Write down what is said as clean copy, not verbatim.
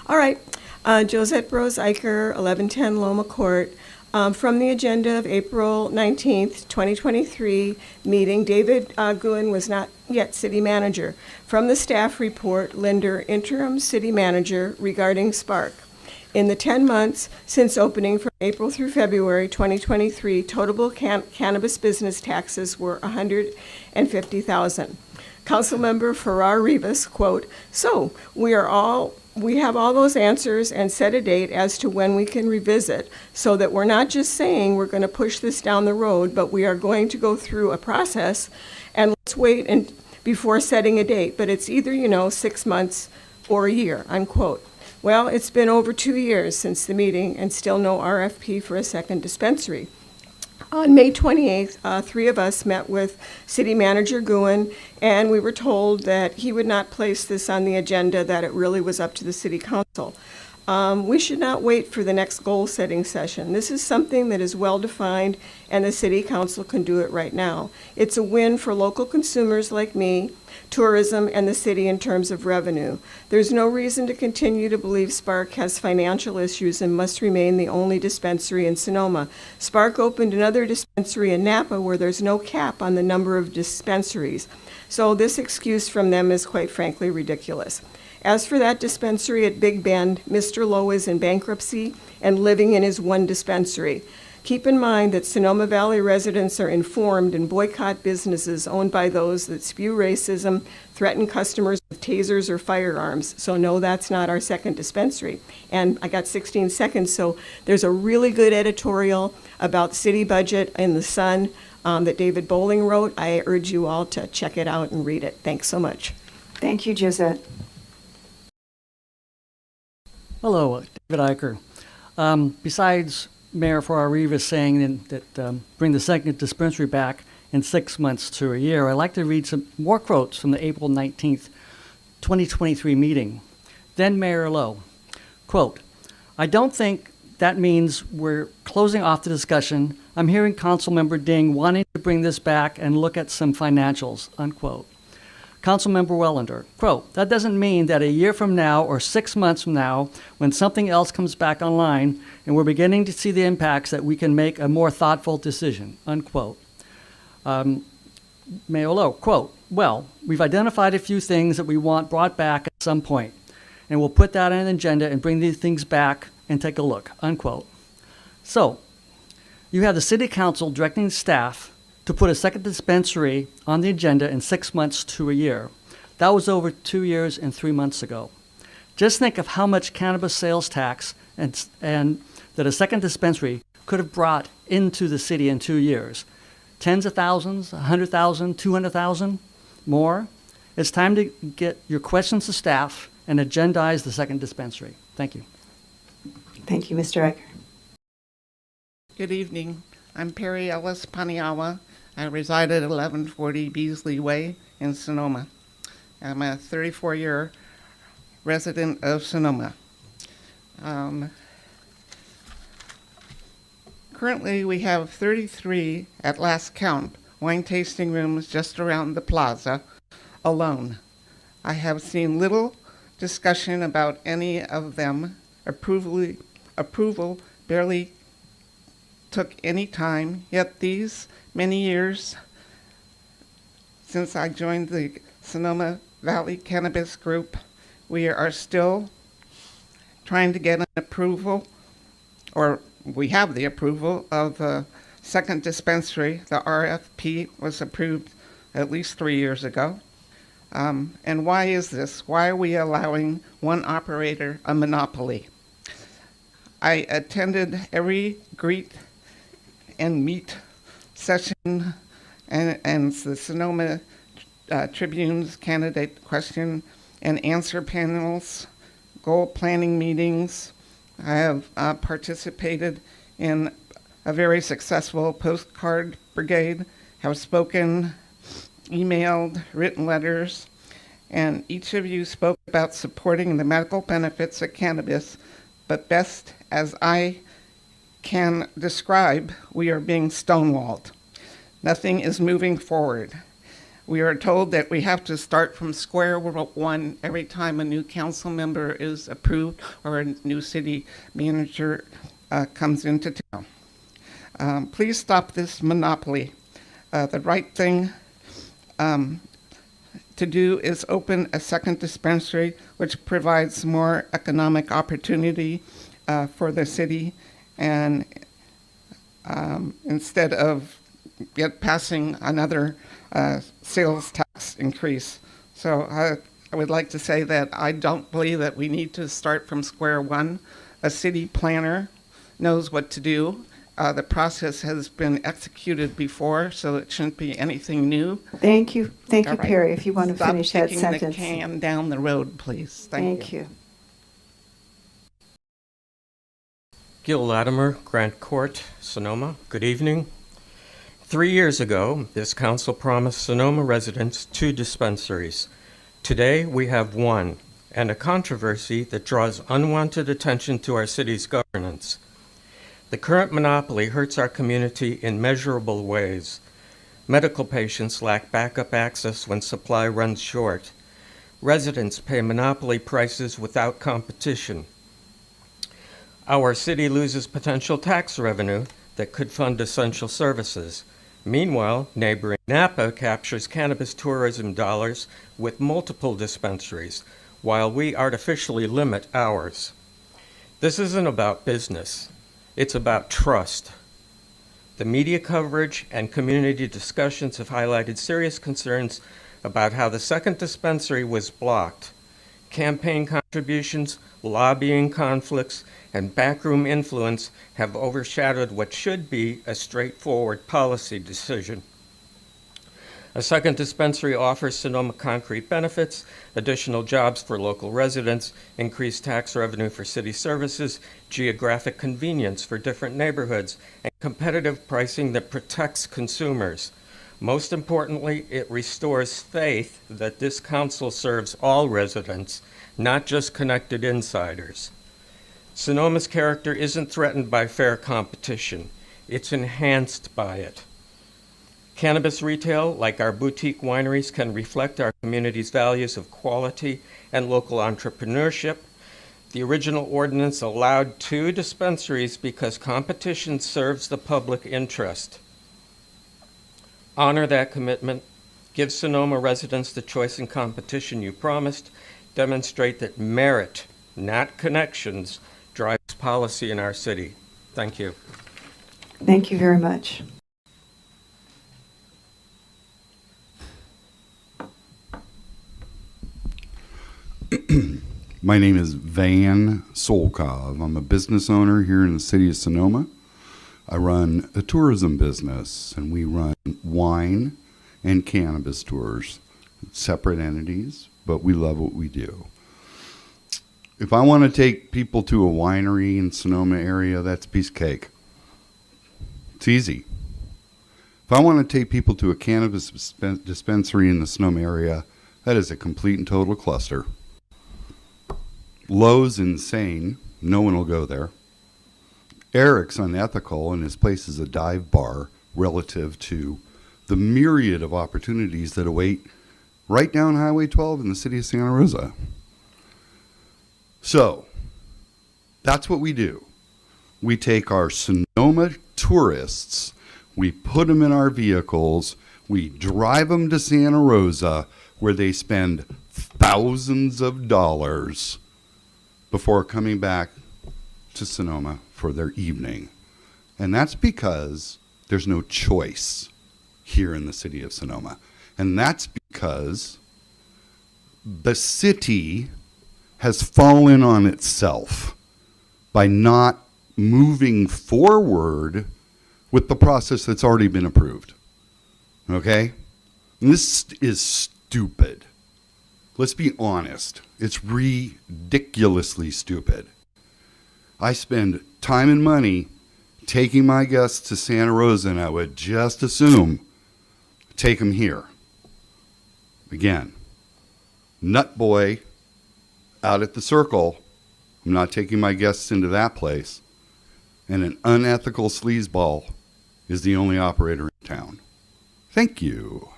All right. Josette Brose-Eichar, 1110 Loma Court. From the agenda of April 19th, 2023 meeting, David Guin was not yet city manager. From the staff report, Linder, interim city manager regarding Spark. In the 10 months since opening from April through February 2023, total cannabis business taxes were $150,000. Councilmember Farrar Rivas, quote, "So we have all those answers and set a date as to when we can revisit, so that we're not just saying we're going to push this down the road, but we are going to go through a process, and let's wait before setting a date. But it's either, 6 months or a year," unquote. Well, it's been over 2 years since the meeting and still no RFP for a second dispensary. On May 28th, 3 of us met with City Manager Guin, and we were told that he would not place this on the agenda, that it really was up to the City Council. We should not wait for the next goal-setting session. This is something that is well-defined, and the City Council can do it right now. It's a win for local consumers like me, tourism, and the city in terms of revenue. There's no reason to continue to believe Spark has financial issues and must remain the only dispensary in Sonoma. Spark opened another dispensary in Napa where there's no cap on the number of dispensaries. So this excuse from them is quite frankly ridiculous. As for that dispensary at Big Bend, Mr. Loe is in bankruptcy and living in his one dispensary. Keep in mind that Sonoma Valley residents are informed and boycott businesses owned by those that spew racism, threaten customers with tasers or firearms. So no, that's not our second dispensary. And I got 16 seconds, so there's a really good editorial about city budget in the Sun that David Bowling wrote. I urge you all to check it out and read it. Thanks so much. Thank you, Josette. Hello, David Eichar. Besides Mayor Farrar Rivas saying that bring the second dispensary back in 6 months to a year, I'd like to read some more quotes from the April 19th, 2023 meeting. Then Mayor Loe, quote, "I don't think that means we're closing off the discussion. I'm hearing Councilmember Ding wanting to bring this back and look at some financials," unquote. Councilmember Wellender, quote, "That doesn't mean that a year from now or 6 months from now, when something else comes back online and we're beginning to see the impacts, that we can make a more thoughtful decision," unquote. Mayor Loe, quote, "Well, we've identified a few things that we want brought back at some point, and we'll put that on an agenda and bring these things back and take a look," unquote. So, you have the City Council directing staff to put a second dispensary on the agenda in 6 months to a year. That was over 2 years and 3 months ago. Just think of how much cannabis sales tax and that a second dispensary could have brought into the city in 2 years. Tens of thousands, 100,000, 200,000, more. It's time to get your questions to staff and agendize the second dispensary. Thank you. Thank you, Mr. Eichar. Good evening. I'm Perri, Ellis, Paniagua. I reside at 1140 Beasley Way in Sonoma. I'm a 34-year resident of Sonoma. Currently, we have 33, at last count, wine tasting rooms just around the plaza alone. I have seen little discussion about any of them. Approval barely took any time, yet these many years since I joined the Sonoma Valley Cannabis Group, we are still trying to get an approval, or we have the approval of the second dispensary. The RFP was approved at least 3 years ago. And why is this? Why are we allowing one operator a monopoly? I attended every greet and meet session and the Sonoma Tribune's candidate question and answer panels, goal planning meetings. I have participated in a very successful postcard brigade, have spoken, emailed, written letters, and each of you spoke about supporting the medical benefits of cannabis, but best as I can describe, we are being stonewalled. Nothing is moving forward. We are told that we have to start from square one every time a new council member is approved or a new city manager comes into town. Please stop this monopoly. The right thing to do is open a second dispensary, which provides more economic opportunity for the city, and instead of passing another sales tax increase. So I would like to say that I don't believe that we need to start from square one. A city planner knows what to do. The process has been executed before, so it shouldn't be anything new. Thank you, All right. Perri, if you want to finish that Stop sentence. kicking the can down the road, please. Thank you. Gil Latimer, Grant Court, Sonoma. Good evening. 3 years ago, this council promised Sonoma residents 2 dispensaries. Today, we have 1, and a controversy that draws unwanted attention to our city's governance. The current monopoly hurts our community in measurable ways. Medical patients lack backup access when supply runs short. Residents pay monopoly prices without competition. Our city loses potential tax revenue that could fund essential services. Meanwhile, neighboring Napa captures cannabis tourism dollars with multiple dispensaries, while we artificially limit ours. This isn't about business. It's about trust. The media coverage and community discussions have highlighted serious concerns about how the second dispensary was blocked. Campaign contributions, lobbying conflicts, and backroom influence have overshadowed what should be a straightforward policy decision. A second dispensary offers Sonoma concrete benefits, additional jobs for local residents, increased tax revenue for city services, geographic convenience for different neighborhoods, and competitive pricing that protects consumers. Most importantly, it restores faith that this council serves all residents, not just connected insiders. Sonoma's character isn't threatened by fair competition. It's enhanced by it. Cannabis retail, like our boutique wineries, can reflect our community's values of quality and local entrepreneurship. The original ordinance allowed 2 dispensaries because competition serves the public interest. Honor that commitment. Give Sonoma residents the choice and competition you promised. Demonstrate that merit, not connections, drives policy in our city. Thank you. Thank you very much. My name is Van Solkov. I'm a business owner here in the city of Sonoma. I run a tourism business, and we run wine and cannabis tours, separate entities, but we love what we do. If I want to take people to a winery in Sonoma area, that's a piece of cake. It's easy. If I want to take people to a cannabis dispensary in the Sonoma area, that is a complete and total cluster. Lowe's insane. No one will go there. Erich's unethical, and his place is a dive bar relative to the myriad of opportunities that await right down Highway 12 in the city of Santa Rosa. So, that's what we do. We take our Sonoma tourists, we put them in our vehicles, we drive them to Santa Rosa, where they spend thousands of dollars before coming back to Sonoma for their evening. And that's because there's no choice here in the city of Sonoma. And that's because the city has fallen on itself by not moving forward with the process that's already been approved. Okay? And this is stupid. Let's be honest. It's ridiculously stupid. I spend time and money taking my guests to Santa Rosa, and I would just assume take them here. Again, nut boy out at the Circle. I'm not taking my guests into that place. And an unethical sleazeball is the only operator in town. Thank you.